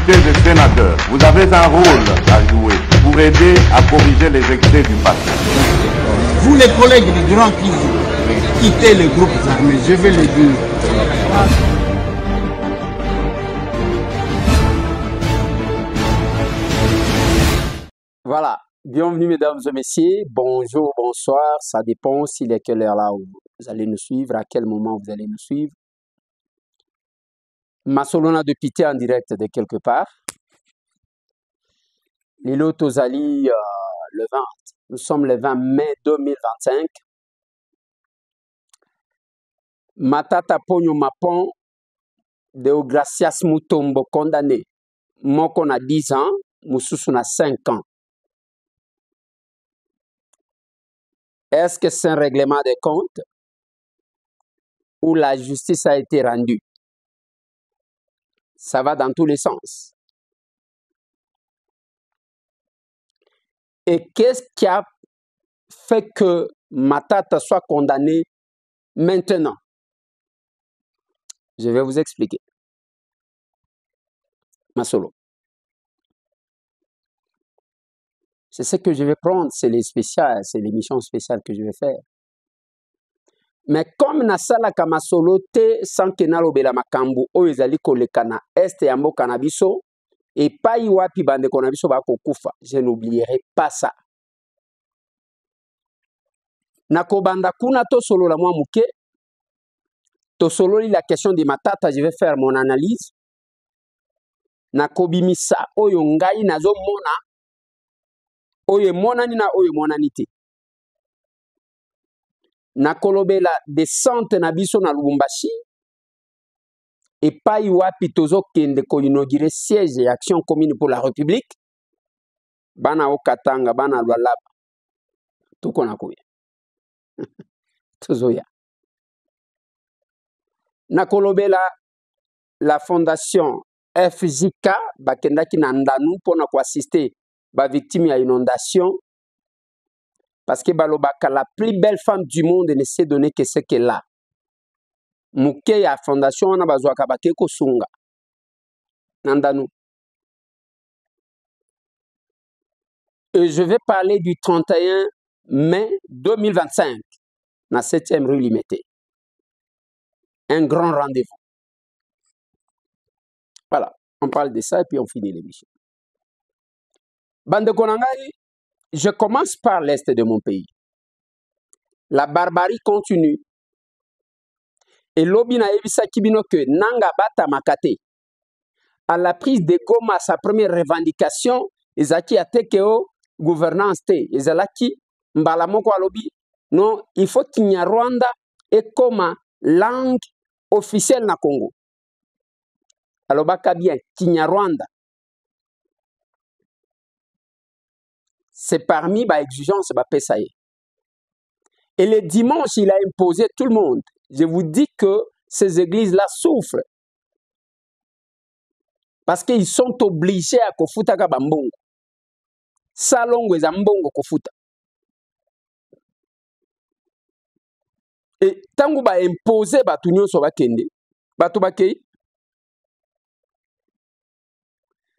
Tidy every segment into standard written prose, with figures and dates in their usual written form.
députés et sénateurs, vous avez un rôle à jouer pour aider à corriger les excès du passé. Vous les collègues du Grand Kivu, quittez les groupes armés, je vais le dire. Voilà, bienvenue mesdames et messieurs, bonjour, bonsoir, ça dépend s'il est quelle heure là où vous allez nous suivre, à quel moment vous allez nous suivre. Masolona de Pité en direct de quelque part. Lilo Tozali le 20. Nous sommes le 20 mai 2025. Matata Ponyo Mapon Deogracias Mutombo condamné. Moko a 10 ans, Moussousou a 5 ans. Est-ce que c'est un règlement des comptes ou la justice a été rendue? Ça va dans tous les sens. Et qu'est-ce qui a fait que Matata soit condamné maintenant? Je vais vous expliquer. Masolo. C'est ce que je vais prendre, c'est les spéciales, c'est l'émission spéciale que je vais faire. Mais comme Nasala Kamasolo te sans que nalobela makambu o ezali kolekana este ya mboka na biso et pas wapi bande kona biso ba kokufa, je n'oublierai pas ça. Nakobanda kuna to solo la mwa muke to solo la question de Matata, je vais faire mon analyse. Nakobimisa oyo ngai nazo mona oyo monani na oyo monani te. Nakolobela descente na biso na Lubumbashi et pas wapi tozo kende ko inaugurer siège et action commune pour la République. Bana okatanga bana lwalaba. Tuko nakuya. Tozoya. Nakolobela la fondation FJK bakendaki na ndanu pona ko assister ba victime à inondation parce que balobaka la plus belle femme du monde ne s'est donné que ce qu'elle a. Muke ya fondation na bazwaka bakeko sunga. Nandanu. Et je vais parler du 31 mai 2025 na 7e rue Limité. Un grand rendez-vous. Voilà, on parle de ça et puis on finit l'émission. Bande Konangai, je commence par l'est de mon pays. La barbarie continue. Et l'obina ebisa kibino que nanga bata makate. À la prise de Goma, sa première revendication, ezaki atekeo gouvernance te. Ezalaki mbalamoko alobi. Non, il faut qu'il y ait Rwanda et comme langue officielle na Congo. Alors baka bien, Kinyarwanda. C'est parmi les exigences de PSAE. Et le dimanche, il a imposé tout le monde. Je vous dis que ces églises-là souffrent. Parce qu'ils sont obligés à kofuta kabambongo. Salongo et zambongo kofuta. Et tango ba imposer batunyo so bakende. Batu bakei.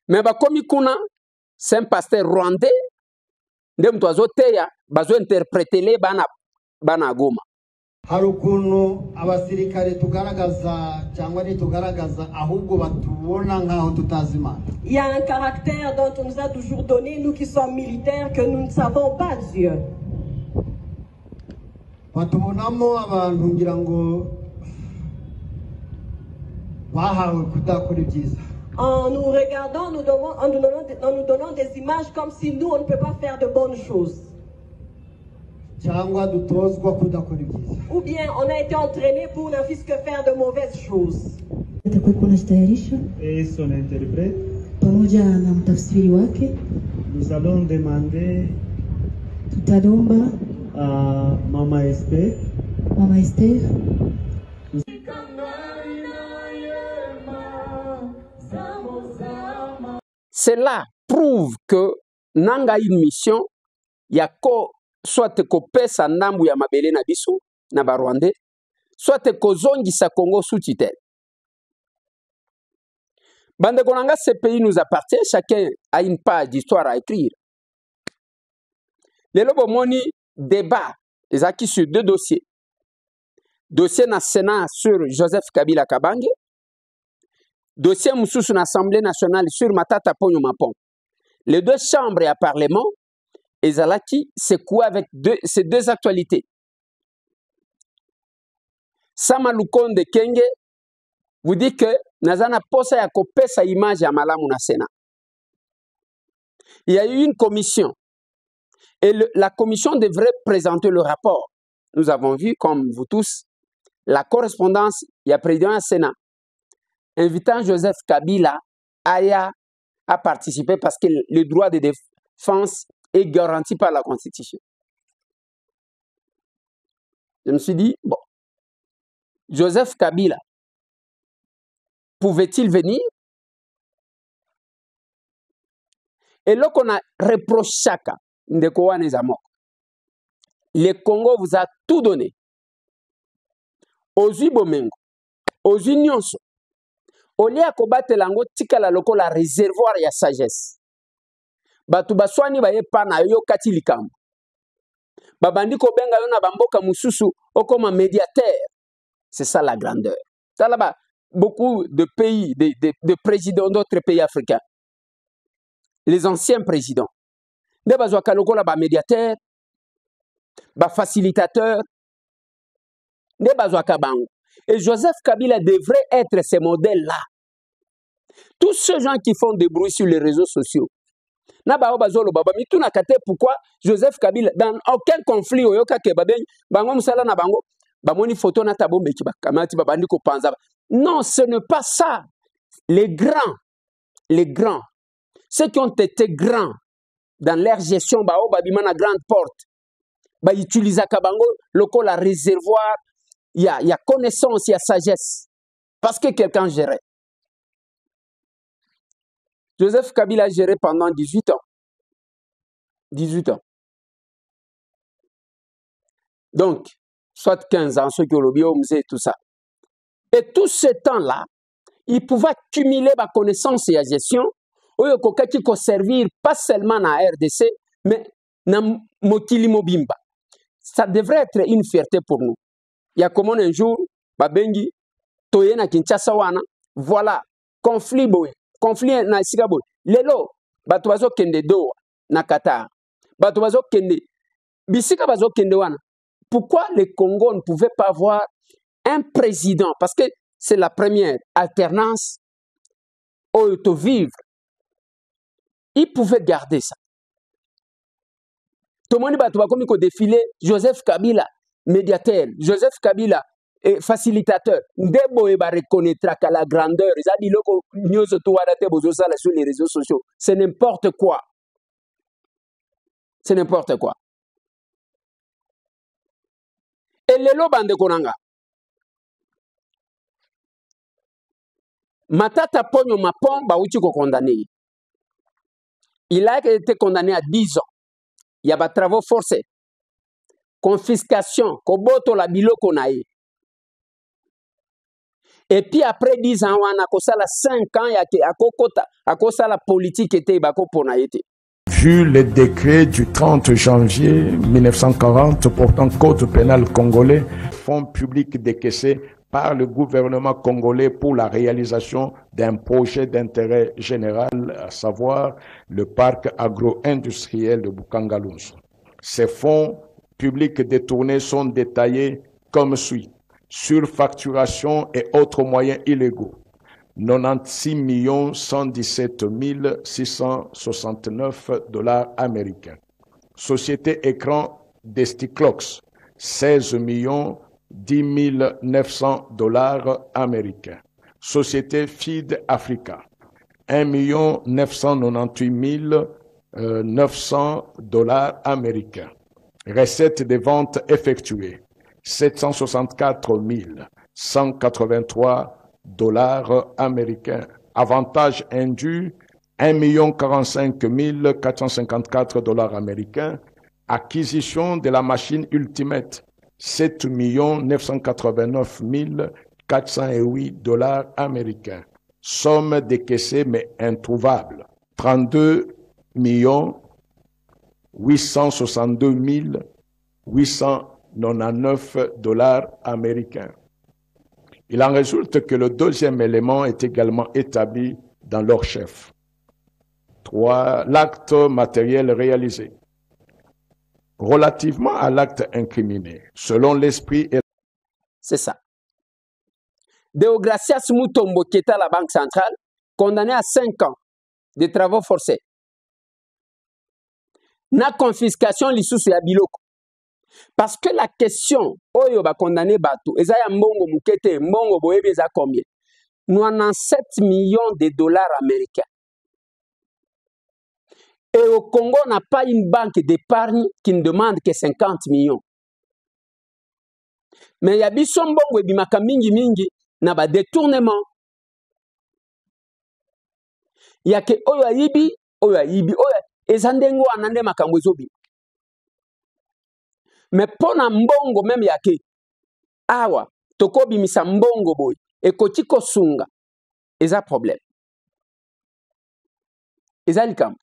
Mais bakomi kuna, c'est un pasteur rwandais. Ndem toazo teya bazo interpréter les bana Goma. Harukuno abasirikare tugaragaza cyangwa ni tugaragaza ahubwo batubona nkaho tutazimana. Il y a un caractère dont on nous a toujours donné, nous qui sommes militaires, que nous ne savons pas Dieu. Batubonamo abantu ngira ngo bahawe kudakora ibyiza. En nous regardant, en nous donnant des images comme si nous, on ne peut pas faire de bonnes choses. Ou bien on a été entraîné pour ne fût-ce que faire de mauvaises choses. Et son interprète, nous allons demander à Mama Esther. Cela prouve que nanga une mission ya ko soit ko pesa ndambu ya mabele na biso na Barwandais, soit ko zongisa Congo sous tutelle. Bande Konanga, ce pays nous appartient, chacun a une page d'histoire à écrire. Les Lobomoni débat, les acquis sur deux dossiers. Dossier na Sénat sur Joseph Kabila Kabange, dossier Moussous na Assemblée nationale sur Matata Ponyo Mapon. Les deux chambres et à Parlement, et Zalaki, c'est quoi avec ces deux actualités? Samalukonde Kenge vous dit que Nazana Posa ya kopesa image ya malamu na Sénat. Il y a eu une commission et la commission devrait présenter le rapport. Nous avons vu, comme vous tous, la correspondance, il y a président du Sénat invitant Joseph Kabila à participer parce que le droit de défense est garanti par la Constitution. Je me suis dit, bon, Joseph Kabila, pouvait-il venir? Et là qu'on a reproché le Congo vous a tout donné. Aux Bomengo, aux Nyonso, au lieu de combattre l'ango, tika la loko la réservoir ya sagesse. Batu baswani ba yepa na yo kati likambo. Babandi ko benga yo na bamboka mususu okoma médiateur. C'est ça la grandeur. Là-bas, beaucoup de pays, de présidents d'autres pays africains, les anciens présidents, de bazwaka loko la ba médiateur, ba facilitateur, de bazwaka bango. Et Joseph Kabila devrait être ce modèle-là. Tous ces gens qui font des bruits sur les réseaux sociaux, pourquoi Joseph Kabila, dans aucun conflit, non, ce n'est pas ça. Les grands, ceux qui ont été grands dans leur gestion, na grande porte, utilisent le réservoir. Il y a connaissance, il y a sagesse. Parce que quelqu'un gérait. Joseph Kabila a géré pendant 18 ans. 18 ans. Donc, soit 15 ans, ceux qui ont le et tout ça. Et tout ce temps-là, il pouvait cumuler ma connaissance et la gestion, qui peut servir pas seulement à RDC, mais à Mokili Mobimba. Ça devrait être une fierté pour nous. Il y a comme un jour, Babengi, Toyena Kinshasa wana, voilà, conflit na Sigaboy. Lelo, Batuazo Kende Doha, na Qatar. Batuazo Kende, Bisika Bazo Kende wana. Pourquoi le Congo ne pouvait pas avoir un président? Parce que c'est la première alternance au vivre. Il pouvait garder ça. Tout le monde va comme il défilé Joseph Kabila. Médiateur, Joseph Kabila, facilitateur. Ndebo eba reconnaîtra qu'à la grandeur, sur les réseaux sociaux. C'est n'importe quoi. C'est n'importe quoi. Et le lobande konanga. Matata Ponyo Mapon, bauchi ko condamné. Il a été condamné à 10 ans. Il y a des travaux forcés. Confiscation, koboto la biloko nae. Et puis après 10 ans, on a kosala 5 ans, à cause la politique était bako ponaete. Vu le décret du 30 janvier 1940 portant code pénal congolais, fonds publics décaissés par le gouvernement congolais pour la réalisation d'un projet d'intérêt général, à savoir le parc agro-industriel de Bukangalunzu. Ces fonds publics détournés sont détaillés comme suit: surfacturation et autres moyens illégaux, 96 117 669 $ américains. Société Écran Desticlox, 16 10 900 $ américains. Société Feed Africa, 1 998 900 $ américains. Recettes de ventes effectuées, 764 183 $ américains. Avantages indus, 1 045 454 $ américains. Acquisition de la machine Ultimate, 7 989 408 $ américains. somme décaissée mais introuvable, 32 862 899 $ américains. Il en résulte que le deuxième élément est également établi dans leur chef. 3. L'acte matériel réalisé. Relativement à l'acte incriminé, selon l'esprit et... C'est ça. Deogracias Mutombo, qui est à la Banque centrale, condamné à 5 ans de travaux forcés. Na confiscation lisusu ya biloko. Parce que la question, oyo ba condamné bato, eza ya mbongo mukete, mbongo boyebi eza combien? 97 millions de dollars américains. Et au Congo, on n'a pas une banque d'épargne qui ne demande que 50 millions. Mais il y a biso mbongo ebimaka mingi mingi na ba détournement. Il y a que oyo ayibi, ezandengo anande makambo ezobi. Mais pona mbongo même yake awa tokobi misa mbongo boy ekoti kosunga eza problème. Eza likam.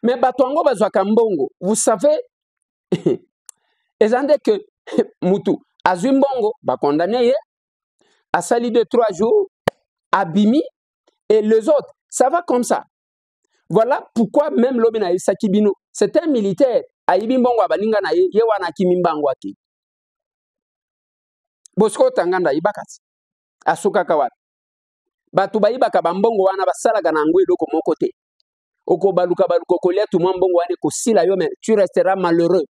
Mais batongo bazwaka mbongo, vous savez ezande que mutu azwi mbongo ba condamné ye asali 2-3 jours abimi et les autres ça va comme ça. Voilà pourquoi même l'Obina Sakibino, c'est un militaire. Aïbi mbongo abalinga na ye wana kimimbango ati. Bosko tanganda ibakati. Asuka kawat. Batu baibaka bambongo wana basala kana ngwe doko moko te. Oko baluka kolia tout mbongo wane ko sila yo mais tu resteras malheureux.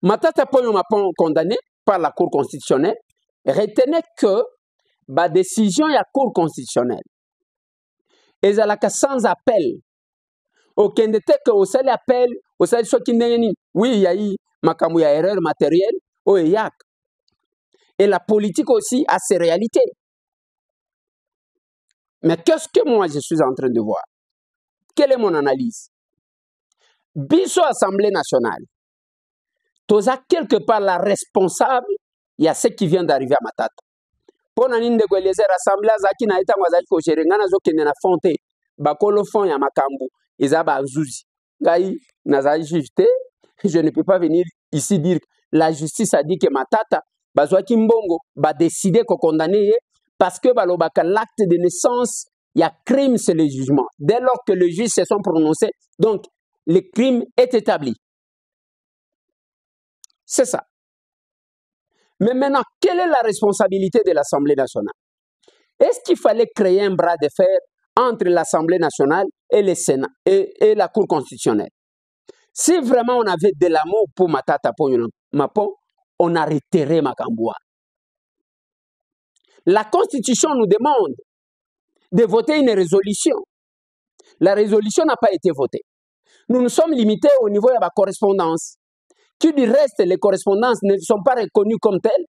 Matata Ponyo Mapon condamné par la Cour constitutionnelle. Retenez que la décision de la Cour constitutionnelle est sans appel. Aucun détail que au seul appel, au seul soit qui n'est oui, il y a eu makamou ya erreur matérielle, au yak. Et la politique aussi a ses réalités. Mais qu'est-ce que moi je suis en train de voir? Quelle est mon analyse? Biso Assemblée nationale, toza quelque part la responsable, il y a ce qui vient d'arriver à Matata. Pour nani de les assemblées zaki na eta ngwaza ko sherengana zo kende na fonte bakolo fond ya makambu ezaba zuzi ngai naza juge, je ne peux pas venir ici dire la justice a dit que Matata bazwa kimbongo ba décider ko condamner parce que balobaka l'acte de naissance il y a crime c'est le jugement dès lors que le juge se sont prononcés donc le crime est établi. C'est ça. Mais maintenant, quelle est la responsabilité de l'Assemblée nationale? Est-ce qu'il fallait créer un bras de fer entre l'Assemblée nationale et le Sénat et la Cour constitutionnelle? Si vraiment on avait de l'amour pour Matata Ponyo Mapon, on arrêterait Makamboua. La Constitution nous demande de voter une résolution. La résolution n'a pas été votée. Nous nous sommes limités au niveau de la correspondance. Qui du reste, les correspondances ne sont pas reconnues comme telles.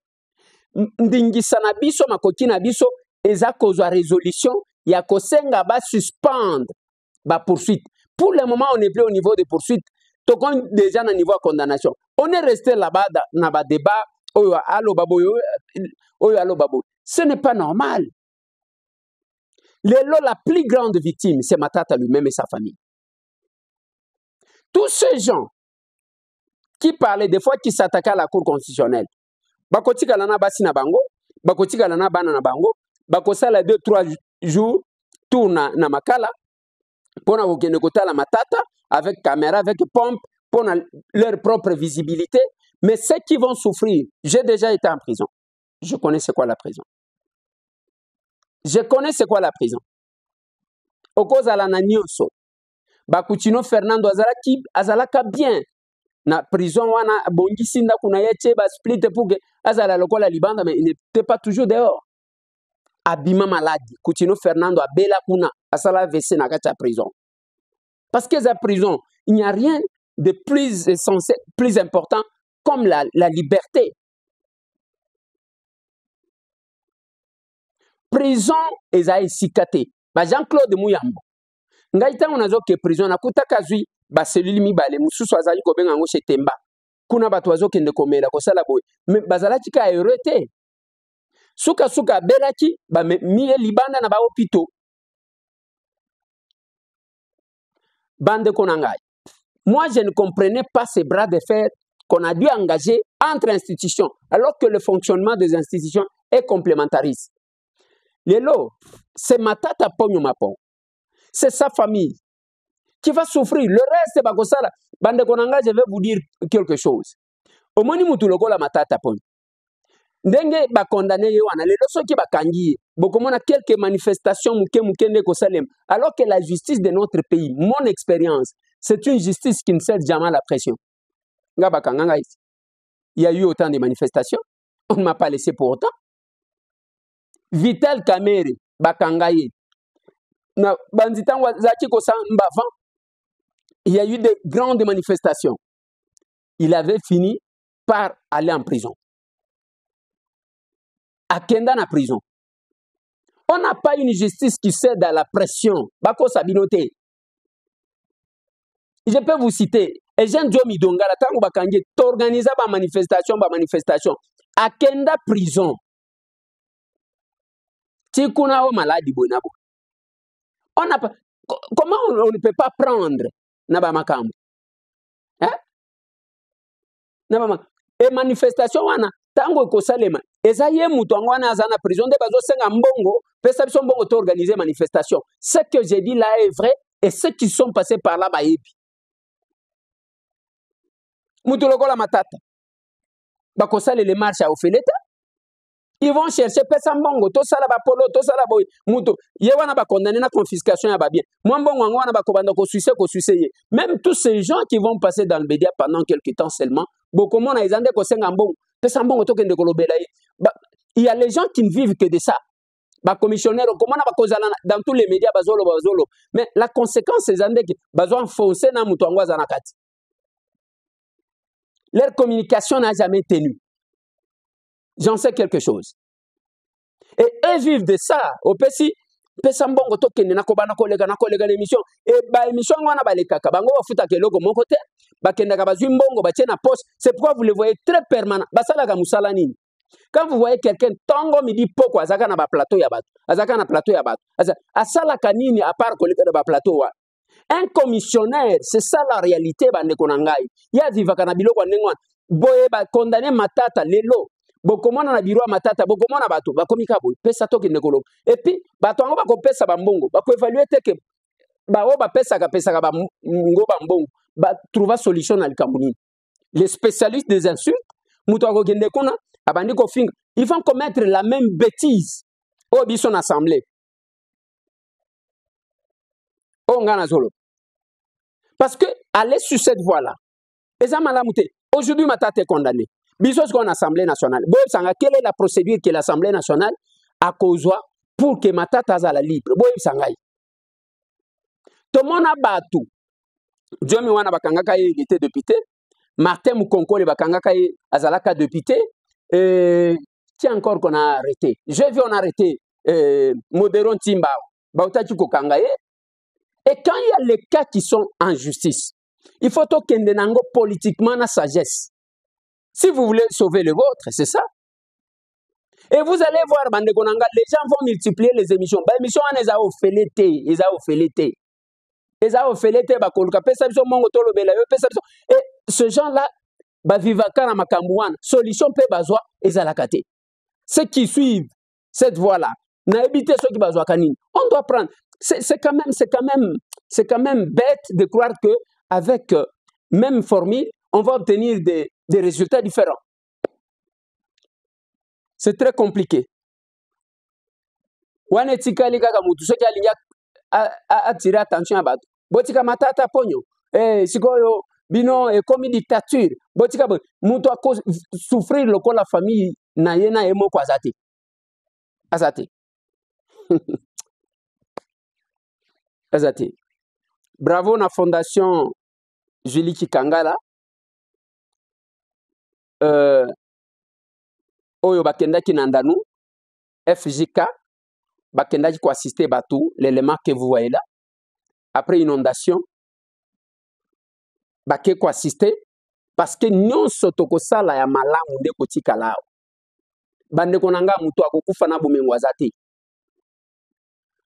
Ndingisana biso makokina biso eza kozwa résolution ya kosenga ba suspendre ba poursuite. Pour le moment, on n'est plus au niveau de poursuite. Donc on est déjà au niveau de condamnation. On est resté là-bas dans ba débat oyo alo babo oyo alo babo. Ce n'est pas normal. La plus grande victime, c'est Matata lui-même et sa famille. Tous ces gens qui parlaient des fois qui s'attaquaient à la Cour constitutionnelle. Bakotika lana basi na bango, bakotika lana bana na bango, bakosala 2-3 jours tour na makala pour na kota la Matata avec caméra, avec pompe pour leur propre visibilité. Mais ceux qui vont souffrir, j'ai déjà été en prison. Je connais c'est quoi la prison. Je connais c'est quoi la prison. Okozala na nyoso. Bakutino Fernando azalaka bien. Na prison wana bongisi ndaku na yeche ba split pour que azala lokola libanda mais il n'était pas toujours dehors. Abima malade, Coutinho Fernando abela kuna asala VC na kati ya prison. Parce que la prison, il n'y a rien de plus essentiel, plus important comme la liberté. Prison eza esikate. Ba Jean-Claude Muyambo. Ngai tango nazo ke prison na kutaka zui ba selili mibale mususu azali ko benga ngo Chetemba. kuna bato bazokende komela kosala boye me bazalaki ka heureux te suka abelaki bamie libanda na bahopito. Bandeko na ngai, moi je ne comprenais pas ces bras de fer qu'on a dû engager entre institutions alors que le fonctionnement des institutions est complémentariste. Lelo, c'est Matata Ponyo Mapon, c'est sa famille qui va souffrir. Le reste, bakosala. Bandeko na ngai, je vais vous dire quelque chose. Au moni mutu lokola Matata Ponyo. Ndenge ba condamné ye wana lelo soki bakangi bokomona quelques manifestations muke nde kosalem alors que la justice de notre pays, mon expérience, c'est une justice qui ne cède jamais à la pression. Nga bakanga ici. Il y a eu autant de manifestations, on ne m'a pas laissé pour autant. Vital Kamerhe bakanga ye na banditangwa zaki kosa mbavant. Il y a eu de grandes manifestations. Il avait fini par aller en prison. Akenda na prison. On n'a pas une justice qui cède à la pression. Bako Sabinote. Je peux vous citer. Eugène Diomi Dongala, tango bakangi, t'organisa ba manifestation. Akenda prison. Tikuna o maladi bonabo. On n'a pas. Comment on ne peut pas prendre Naba Makambo? Hein? Et manifestation wana tango kosalema ezaye mutu wana azana prison de bazo senga mbongo pesa biso mbongo to organiser manifestation. Ce que j'ai dit là est vrai et ceux qui sont passés par là bayebi. Mutu lokola Matata bakosale les marches à Ofeleta. Ils vont chercher pesa mbongo to sala ba polo to sala boy mutu ye wana ba condamné na confiscation ya ba bien. Moi mbongo wana ba kobanda ko suisse ye. Même tous ces gens qui vont passer dans le média pendant quelques temps seulement beaucoup mona izande ko senga mbongo pesa mbongo to kende kolobela ye. Il y a les gens qui ne vivent que de ça. Ba commissionnaire comment na ba kozala dans tous les médias bazolo. Mais la conséquence c'est zande ki bazo enfoncer na mutu angwaza na kati. Leur communication n'a jamais tenu. J'en sais quelque chose. Et eux vivent de ça. Au Pessi, Pesambongo tokende na kolega l'émission. Et ba émission wana ba lekaka. Bango ba futa ke logo mon côté. Ba kenda ka bazui mbongo ba tiena poste. C'est pourquoi vous le voyez très permanent. Basala ga musala nini. Quand vous voyez quelqu'un tongo midi poko azaka na ba plateau ya bato. Azaka na plateau ya bato. Asala kanini à part koleka na ba plateau wa. Un commissionnaire, c'est ça la réalité bandeko na ngai. Ya vivaka na biloko ndengwa. Boye ba condamné Matata lelo. Bokomona na biro Matata, bokomona bato, bakomika boy, pesa toke ndekolo. Et puis, bato ango bako pesa bambongo, bako évaluer te que ba o ba pesa ka ba ngo bambongo, ba trouver solution na likamuni. Les spécialistes des insultes, muto ako kende kona, abandi ko finga, ils vont commettre la même bêtise au bison assemblée. Oh ngana zolo. Parce que aller sur cette voie-là, aujourd'hui Matata est condamné. Bisos qu'on Assemblée nationale. Quelle est la procédure que l'Assemblée nationale a causé pour que Matata soit libre? Tout le monde a battu. Diomi wana bakangaka il était député. Martin Mukonko le bakangaka azalaka député. Qui encore qu'on a arrêté? J'ai vu on a arrêté Modéron Timbao. Bautachi Kokangaye. Et quand il y a les cas qui sont en justice, il faut que kendenango politiquement na sagesse. Si vous voulez sauver le vôtre, c'est ça. Et vous allez voir, les gens vont multiplier les émissions. Les émissions, elles ont fait et ce genre-là, solution peut bazwa ezalakate. Ceux qui suivent cette voie-là, on doit prendre. C'est quand même bête de croire que avec même formule, on va obtenir des résultats différents. C'est très compliqué. Wanetika liga kamutu soki alinga attirer attention à bato. Botika Matata Ponyo. Sikoyo bino comme dictature. Botika mutu a souffrir loko la famille na yena emo kwa azate. Azate. Azate. Bravo na fondation Julie Kikangala. Oyo bakendaki nandanu FJK bakendaki ko assister batou l'élément que vous voyez là après inondation baké ko assister parce que nyonso tokosala ya malamu nde kotikala awa. Bandeko na nga mutu akokufa na bomengo aza te.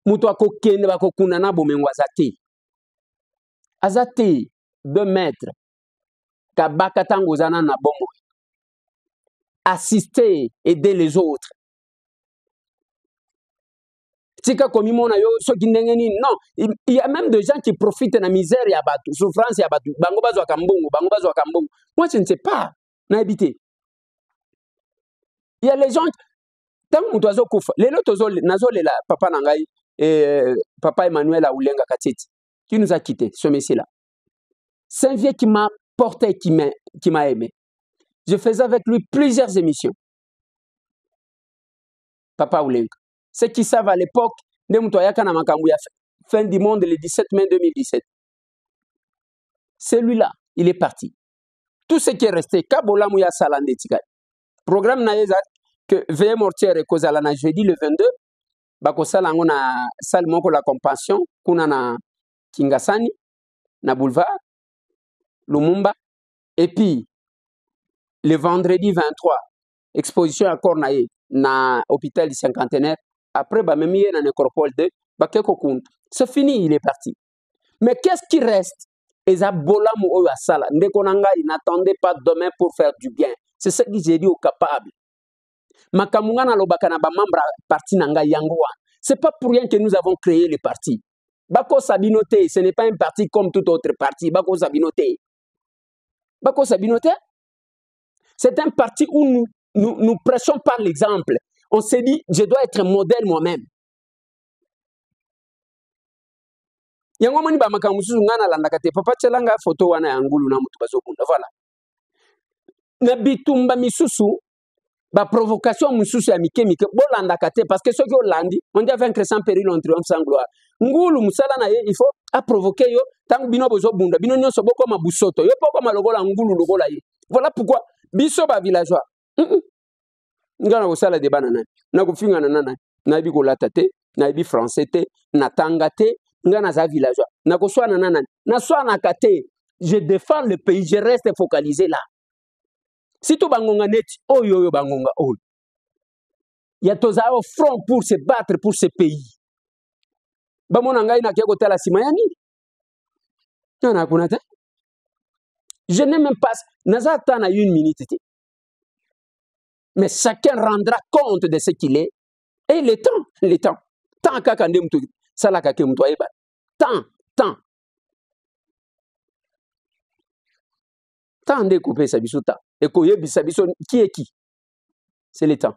Mutu akokende bakokunda na bomengo aza te. Aza te 2 mètres. Kabaka tango zana na bomo. Assister, aider les autres. Tika komi mona yo soki ndenge nini. Non, il y a même des gens qui profitent de la misère ya batu, souffrance ya batu. Bango bazwa kambongo, bango bazwa kambongo. Moi je ne sais pas. Na habité. Il y a les gens tant mutu azokufa. Lelo tozo nazolela papa nangai papa Emmanuel Aulenga Katiti qui nous a quittés, ce monsieur-là. C'est un vieux qui m'a porté, qui m'a aimé. Je faisais avec lui plusieurs émissions. Papa Aulenga. Ceux qui savent à l'époque, fin du monde le 17 mai 2017. Celui-là, il est parti. Tout ce qui est resté, Kabola Mouya Salande Tigay. Programme Naïza, que veille mortière et Kozalana jeudi le 22, Bako Salangona Salmon pour la compassion, Kunana Kingasani, na boulevard, Lumumba, et puis le vendredi 23, exposition à Cornaï, na hôpital du cinquantenaire. Après, bah, même dans nécropole 2, bah, c'est fini, il est parti. Mais qu'est-ce qui reste? N'attendez pas demain pour faire du bien. C'est ce que j'ai dit aux capables. C'est pas pour rien que nous avons créé le parti. Bako Sabinote, ce n'est pas un parti comme tout autre parti. Bako Sabinote. Bako Sabinote, c'est un parti où nous prêchons par l'exemple. On s'est dit, je dois être modèle moi-même. Yango mani ba makamusu ngana landakate papa chelanga photo wana ya ngulu na mutu bazokunda voilà. Na bitumba misusu ba provocation mususu ya mikemike bo landakate parce que ceux qui landi on dit vaincre sans péril on triomphe sans gloire. Ngulu musala na ye il faut à provoquer yo tant bino bozobunda bino nyonso boko mabusoto yo poko malogola ngulu logola ye. Voilà pourquoi biso ba villageois. Ngana kosala débat nana na kofinga nana na bi kolata te na bi français te na tanga te ngana za villageois na koswa nana na swa na kate je défends le pays je reste focalisé là si to bangonga net oyo bangonga all ya toza au front pour se battre pour ce pays ba mona ngai na keko tala sima ya nini na kuna te je n'ai même pas nazata na 1 minute te. Mais chacun rendra compte de ce qu'il est. Et le temps. Tant qu'à mtu salaka ke mtu aiba. Tant. Tant de couper sa bisuta. Et koyebi sa biso qui est qui? C'est le temps.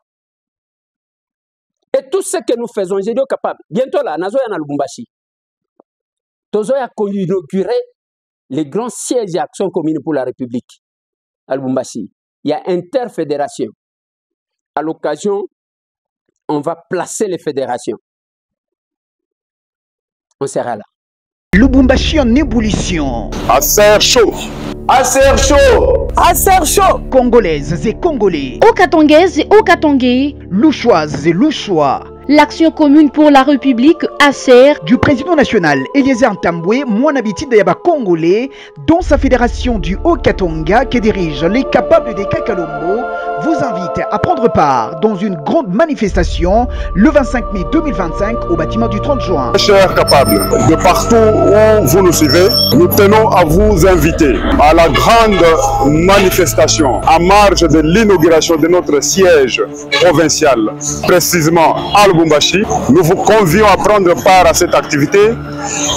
Et tout ce que nous faisons, j'ai dit capable. Bientôt là, nazo ya na Lubumbashi. Tozo ya inaugurer les grands sièges et actions communes pour la République. À Lubumbashi. Il y a interfédération. À l'occasion, on va placer les fédérations. On sera là. Lubumbashi en ébullition. Acer chaud. Acer chaud. Acer chaud. Congolaises et Congolais. Okatongaises et Okatongais. Louchoises et Louchois. L'Action commune pour la République, ACER, du président national Eliezer Ntambwe, Mouanabiti Dayaba Congolais, dont sa fédération du Haut-Katonga qui dirige les capables des Kakalombo, vous invite à prendre part dans une grande manifestation le 25 mai 2025 au bâtiment du 30 juin. Chers capables, de partout où vous nous suivez, nous tenons à vous inviter à la grande manifestation en marge de l'inauguration de notre siège provincial, précisément à Lubumbashi. Nous vous convions à prendre part à cette activité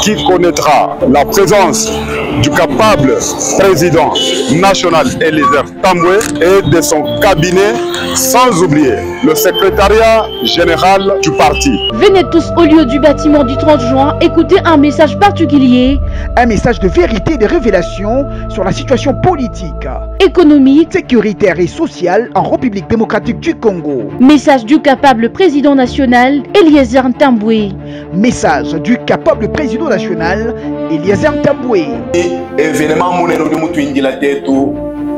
qui connaîtra la présence du capable président national Eliezer Ntambwe et de son cabinet, sans oublier le secrétariat général du parti. Venez tous au lieu du bâtiment du 30 juin écouter un message particulier. Un message de vérité et de révélation sur la situation politique, économique, sécuritaire et sociale en République démocratique du Congo. Message du capable président national Eliezer Ntambwe. Message du capable président national Eliezer Ntambwe. Événement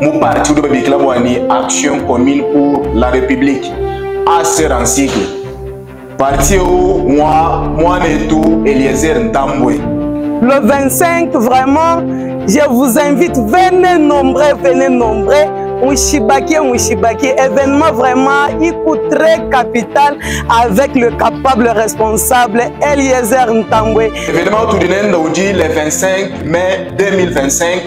mon parti de Action commune pour la République. ACER en sigle. Parti où moi et tout Eliezer Ntambwe. Le 25, vraiment, je vous invite, venez nombreux, Mouchibaki, événement vraiment, il coûte très capital avec le capable responsable Eliezer Ntambwe. Événement tout le 25 mai 2025,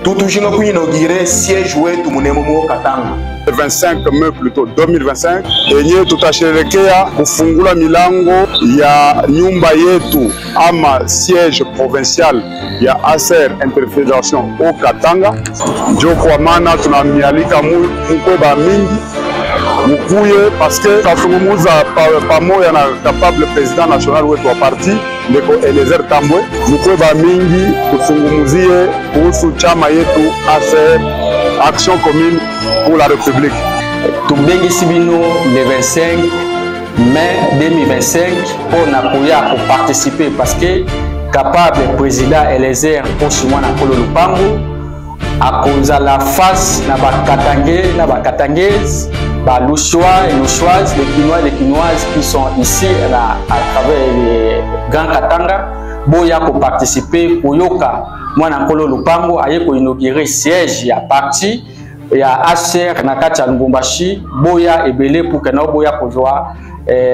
tout toujours inauguré siège où tout le monde Katanga. Le 25 mai plutôt 2025 enye tutasherekea kufungula milango ya nyumba yetu ama siège provincial ya ASER Interfederation au Katanga. Ndio kwa maana tunamialika mkweba mingi mkuye paske kasungumuza pamoja na capable president national wetu wa parti ndeko Eliezer Tambwe, mkweba mingi kusungumuzie kuhusu chama yetu ASER, Action Commune pour la République. Tubengi Sibino le 25 mai 2025 pour participer parce que capable président Eliezer pour Simon Nakolo Lupango à cause de la face na bakatangaises, les Louchois et Louchoises, les Quinois et les Quinoises qui sont ici à travers les Grands Katanga, boya pour participer pour yoka moi Nakolo Lupango aye pour inaugurer siège ya parti et à ASER Nakacha Lubumbashi boya et belé pour que nous boya pour voir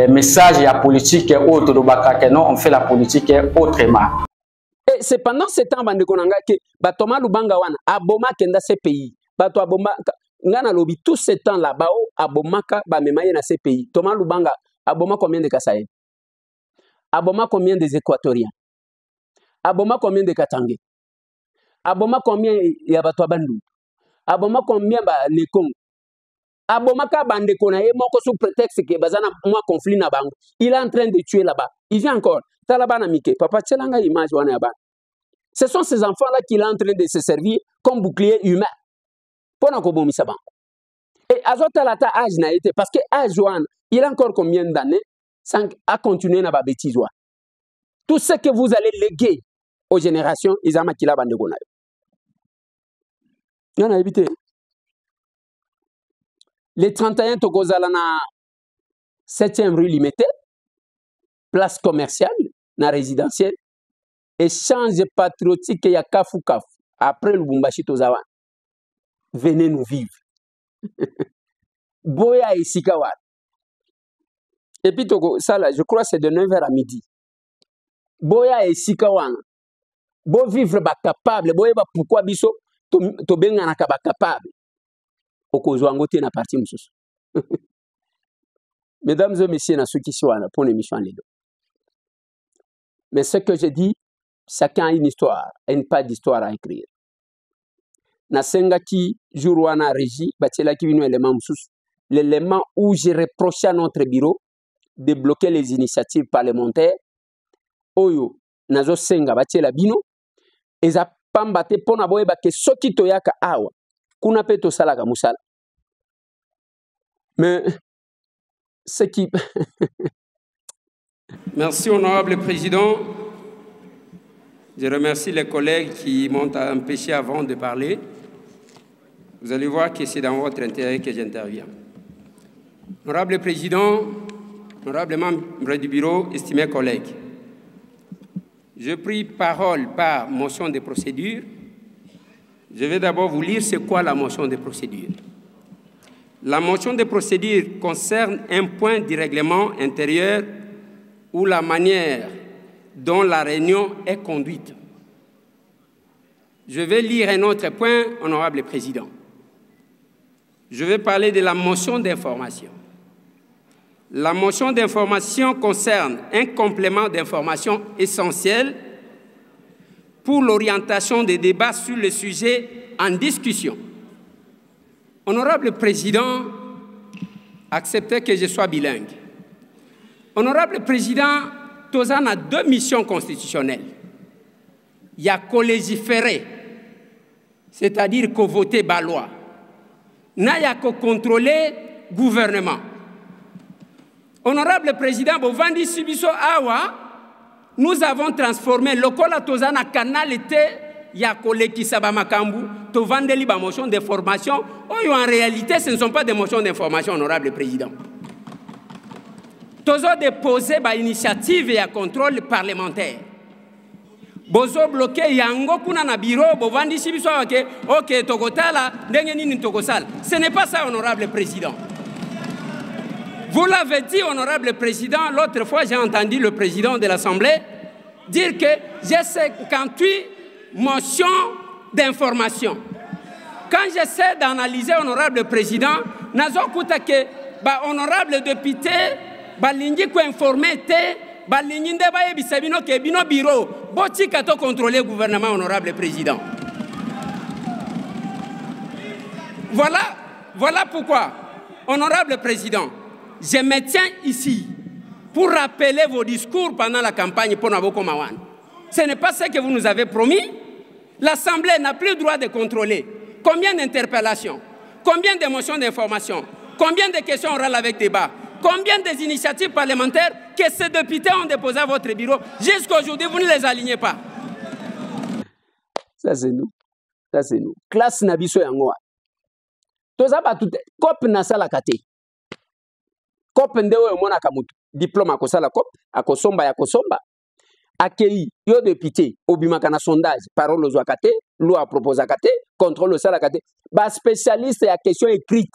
message et politique autre de baka que non on fait la politique autrement. Et c'est pendant ce temps bande konanga que Batoma Lubanga wana aboma kenda ce pays bato aboma ngana lobi tout ce temps là-bas abomaka ba memaye na ce pays. Thomas Lubanga aboma combien de Kasaï? Aboma combien des Équatoriens? Aboma combien de Katangais? Aboma combien ya bato abandu? Aboma combien ba Lekong? Aboma ka bande konaye moko sous prétexte que bazana moi conflit na bango. Il est en train de tuer là-bas. Il vient encore. Talabana Mike, papa tchelanga image wana ya bana. Ce sont ces enfants-là qu'il est en train de se servir comme bouclier humain. Pour na kobomisa bango. Et azotalata âge na été parce que âge wana, il a encore combien d'années sans à continuer na ba bêtise wana. Tout ce que vous allez léguer aux générations, ils ont makila bande konayo. Yana évité. Les 31 Tokozala na 7e rue Limité, place commerciale, na résidentielle, échange patriotique ya kafu kafu, après Lubumbashi Tozawa. Venez nous vivre. Boya et Sikawar. Et puis ça là, je crois que c'est de 9h à midi. Boya et Sikawan. Bo vivre ba capable, boya ba pourquoi biso to benga na ka ba capable. Okozwangote na parti mususu. Mesdames et messieurs, na ceux qui sont là pour l'émission Lelo. Mais ce que je dis, chacun a une histoire, et pas d'histoire à écrire. Na senga ki jourwana régie, batela ki vino élément mususu. L'élément où j'ai reproché à notre bureau de bloquer les initiatives parlementaires. Oyo nazo senga batela bino eza pamba te pona boyeba ke soki toyaka awa kuna pe tosalaka musala. Mais ce qui Merci honorable président. Je remercie les collègues qui m'ont empêché avant de parler. Vous allez voir que c'est dans votre intérêt que j'interviens. Honorable président, honorable membre du bureau, estimés collègues, je prie parole par motion de procédure. Je vais d'abord vous lire c'est quoi la motion de procédure. La motion de procédure concerne un point du règlement intérieur ou la manière dont la réunion est conduite. Je vais lire un autre point, honorable président. Je vais parler de la motion d'information. La motion d'information concerne un complément d'information essentiel pour l'orientation des débats sur le sujet en discussion. Honorable président, acceptez que je sois bilingue. Honorable président, Tozan a 2 missions constitutionnelles. Il y a co-légiférer, c'est-à-dire co-voter par loi. Il y a co-contrôler gouvernement. Honorable président, Bovandi Sibiso Awa, nous avons transformé le Kola Tozan en canalité Yakole Kisaba Makambu, Tovandeli ba motion d'information. En réalité, ce ne sont pas des motions d'information, honorable président. Tozo déposé par initiative et à contrôle parlementaire. bozo bloqué yango kuna na bureau bovandi sibiso ke OK tokotala ndenge nini tokosala. Ce n'est pas ça, honorable président. Vous l'avez dit, honorable président, l'autre fois j'ai entendu le président de l'Assemblée dire que j'ai 58 motions d'information. Quand j'essaie d'analyser, honorable président, nazo kutake ba honorable député ba lingi ko informer te ba lingi nde ba yebisa bino ke bino bureau botika to contrôler gouvernement, honorable président. Voilà pourquoi, honorable président, je me tiens ici pour rappeler vos discours pendant la campagne pour Naboko Mawan. Ce n'est pas ce que vous nous avez promis. L'Assemblée n'a plus le droit de contrôler. Combien d'interpellations, combien de motions d'information, combien de questions orales avec débat, combien des initiatives parlementaires que ces députés ont déposées à votre bureau. Jusqu'à aujourd'hui, vous ne les alignez pas. Ça, c'est nous. Ça, c'est nous. Classe Nabiso Yangoa. Tout ça, tout cop nasala kate. Cop ndewe mona kamutu. Diplôme à kosala cop, à kosomba ya kosomba. Akei yo député obimaka na sondage parole aux akate, loi propose akate, contrôle au salakate. Ba spécialiste à question écrite.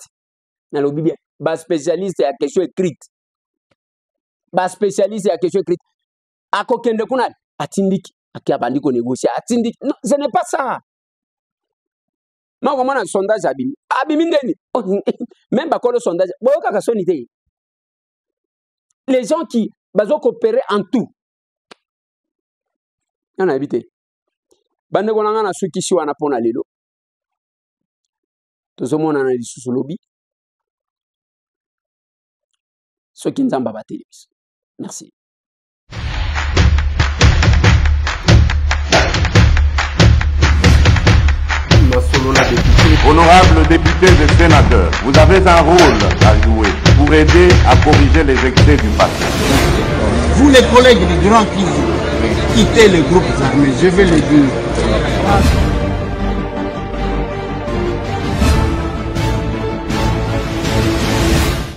Na lobi bien. Ba spécialiste à question écrite. Ba spécialiste à question écrite. Akokende kuna atindiki akiabandi ko négocier atindiki. Non, ce n'est pas ça. Non, comment un sondage abimi. Abimi ndeni. Même pas le sondage. Boyoka ka sonité. Les gens qui bazo coopérer en tout. On a habité. Bande konanga na suki si wana pona lelo. Tozomona na lisusu lobby. Soki nzamba bateli biso. Merci. Honorables députés et sénateurs, vous avez un rôle à jouer pour aider à corriger les excès du passé. Vous les collègues du Grand Kivu, quittez les groupes armés, je vais le dire.